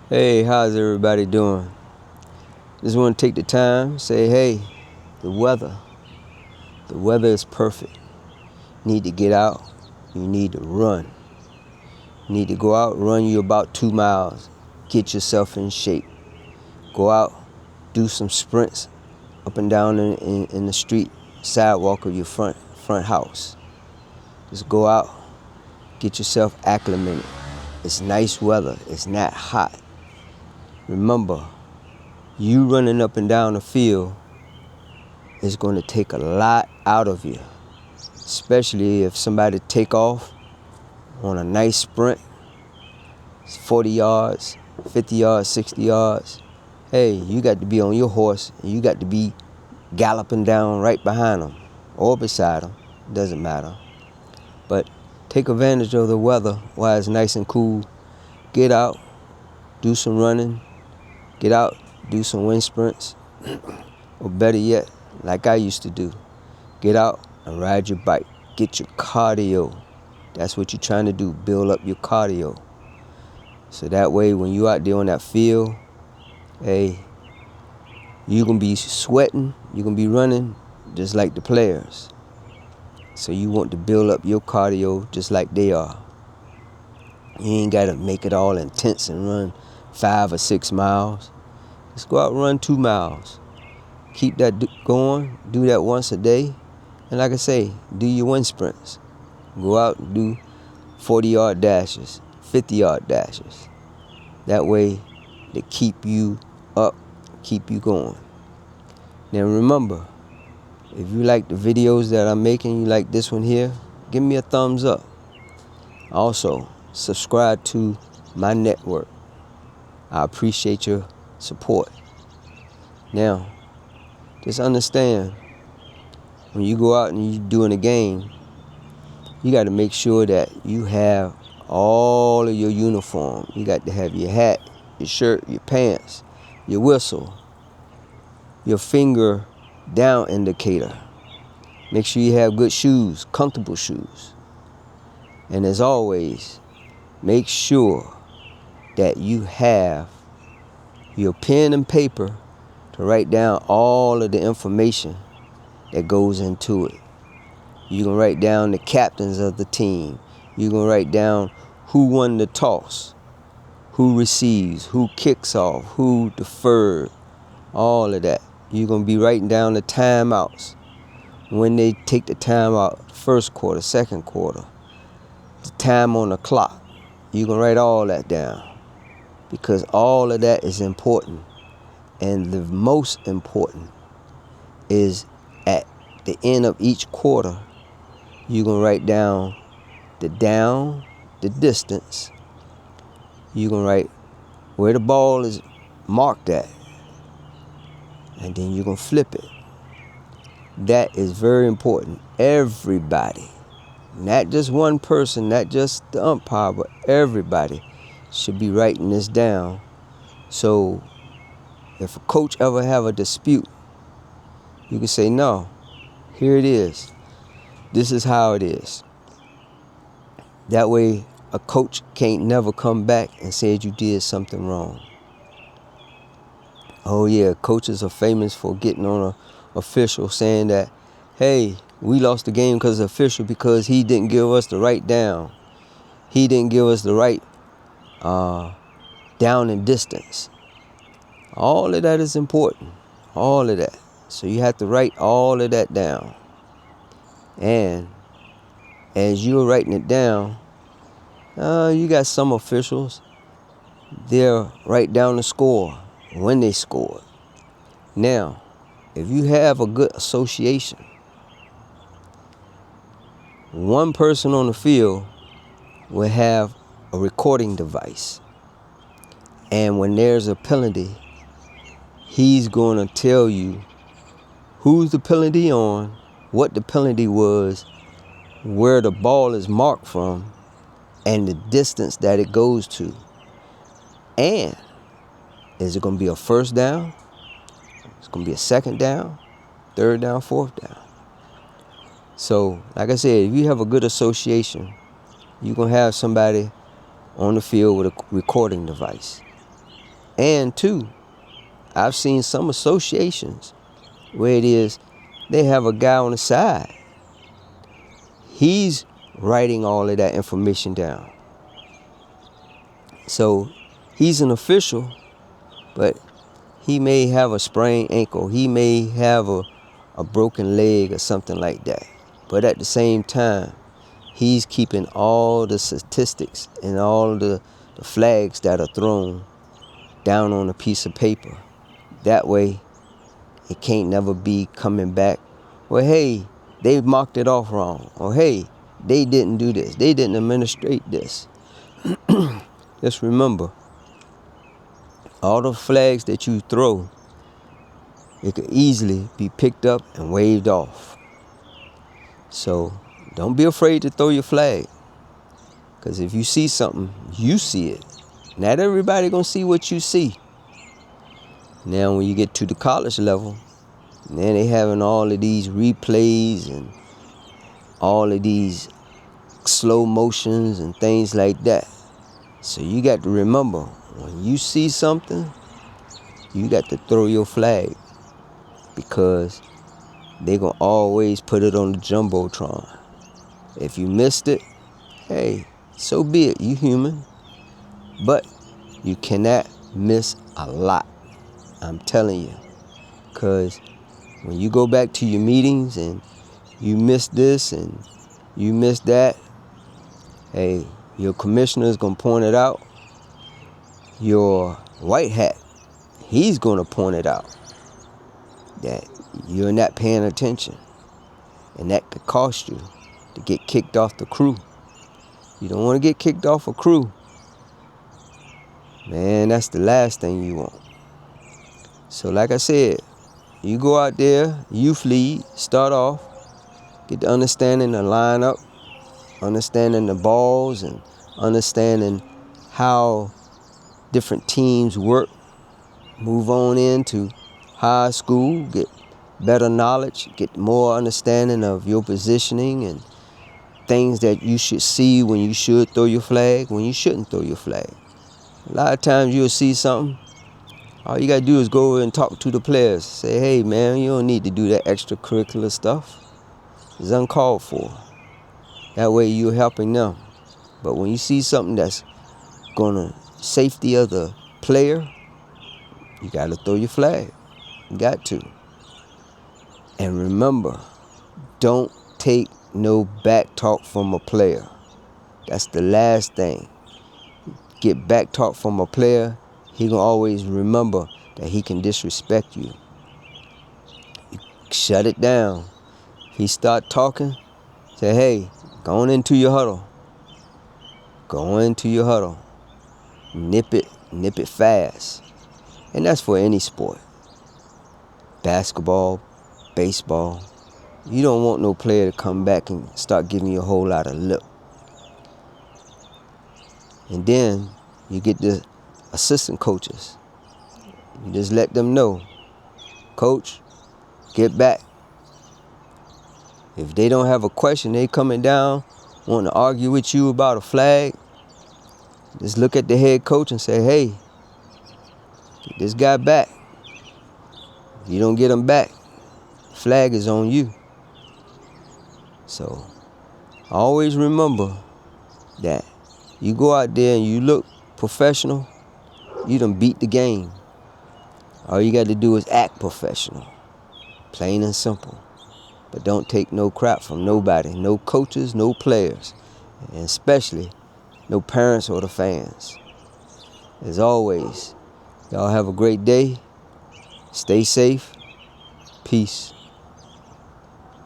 Hey, how's everybody doing? Just want to take the time, say, hey, the weather is perfect. You need to get out, you need to run. You need to go out, run you about 2 miles, get yourself in shape. Go out, do some sprints up and down in the street, sidewalk of your front house. Just go out, get yourself acclimated. It's nice weather, it's not hot. Remember, you running up and down the field is going to take a lot out of you, especially if somebody take off on a nice sprint, 40 yards, 50 yards, 60 yards. Hey, you got to be on your horse and you got to be galloping down right behind them or beside them, doesn't matter. But take advantage of the weather while it's nice and cool. Get out, do some running, get out, do some wind sprints, or better yet, like I used to do, get out and ride your bike. Get your cardio. That's what you're trying to do, build up your cardio. So that way when you out there on that field, hey, you gonna be sweating, you gonna be running just like the players. So you want to build up your cardio just like they are. You ain't gotta make it all intense and run 5 or 6 miles. Just go out and run 2 miles. Keep that going, do that once a day. And like I say, do your wind sprints. Go out and do 40-yard dashes, 50-yard dashes. That way, they keep you up, keep you going. Now remember, if you like the videos that I'm making, you like this one here, give me a thumbs up. Also, subscribe to my network. I appreciate your support. Now, just understand, when you go out and you're doing a game, you got to make sure that you have all of your uniform. You got to have your hat, your shirt, your pants, your whistle, your finger down indicator. Make sure you have good shoes, comfortable shoes. And as always, make sure that you have your pen and paper to write down all of the information that goes into it. You can write down the captains of the team. You can write down who won the toss, who receives, who kicks off, who deferred, all of that. You're going to be writing down the timeouts. When they take the timeout, first quarter, second quarter, the time on the clock. You can write all that down because all of that is important. And the most important is at the end of each quarter, you're going to write down the down, the distance. You're going to write where the ball is marked at. And then you're going to flip it. That is very important. Everybody, not just one person, not just the umpire, but everybody should be writing this down. So if a coach ever have a dispute, you can say, no, here it is. This is how it is. That way, a coach can't never come back and say you did something wrong. Oh yeah, coaches are famous for getting on an official saying that, hey, we lost the game because of the official because he didn't give us the right down. He didn't give us the right down and distance. All of that is important. All of that. So you have to write all of that down. And as you're writing it down, you got some officials, they'll write down the score when they scored. Now, if you have a good association, one person on the field will have a recording device. And when there's a penalty, he's going to tell you who's the penalty on, what the penalty was, where the ball is marked from, and the distance that it goes to. And is it going to be a first down? It's going to be a second down, third down, fourth down. So, like I said, if you have a good association, you're going to have somebody on the field with a recording device. And two, I've seen some associations where it is they have a guy on the side. He's writing all of that information down. So he's an official, but he may have a sprained ankle. He may have a broken leg or something like that. But at the same time, he's keeping all the statistics and all the flags that are thrown down on a piece of paper. That way, it can't never be coming back. Well, hey, they marked it off wrong. Or hey, they didn't do this. They didn't administrate this. Just remember, all the flags that you throw, it could easily be picked up and waved off. So don't be afraid to throw your flag. Because if you see something, you see it. Not everybody gonna see what you see. Now when you get to the college level, then they having all of these replays and all of these slow motions and things like that. So you got to remember, when you see something, you got to throw your flag, because they gonna always put it on the Jumbotron. If you missed it, hey, so be it, you human. But you cannot miss a lot, I'm telling you. Because when you go back to your meetings and you miss this and you miss that, hey, your commissioner is going to point it out. Your white hat, he's going to point it out that you're not paying attention. And that could cost you to get kicked off the crew. You don't want to get kicked off a crew. Man, that's the last thing you want. So like I said, you go out there, youth lead, start off, get the understanding the lineup, understanding the balls, and understanding how different teams work. Move on into high school, get better knowledge, get more understanding of your positioning and things that you should see when you should throw your flag, when you shouldn't throw your flag. A lot of times you'll see something, all you gotta do is go over and talk to the players. Say, hey man, you don't need to do that extracurricular stuff. It's uncalled for. That way you're helping them. But when you see something that's gonna safety of the player, you gotta throw your flag. You got to. And remember, don't take no back talk from a player. That's the last thing. Get back talk from a player, he gonna always remember that he can disrespect you. You shut it down. He start talking, say, hey, go on into your huddle. Go into your huddle. Nip it fast. And that's for any sport. Basketball, baseball. You don't want no player to come back and start giving you a whole lot of lip. And then you get the assistant coaches. You just let them know, coach, get back. If they don't have a question, they coming down, wanting to argue with you about a flag, just look at the head coach and say, hey, get this guy back. If you don't get him back, the flag is on you. So always remember that you go out there and you look professional, you done beat the game. All you got to do is act professional, plain and simple. But don't take no crap from nobody, no coaches, no players, and especially no parents or the fans. As always, y'all have a great day. Stay safe. Peace.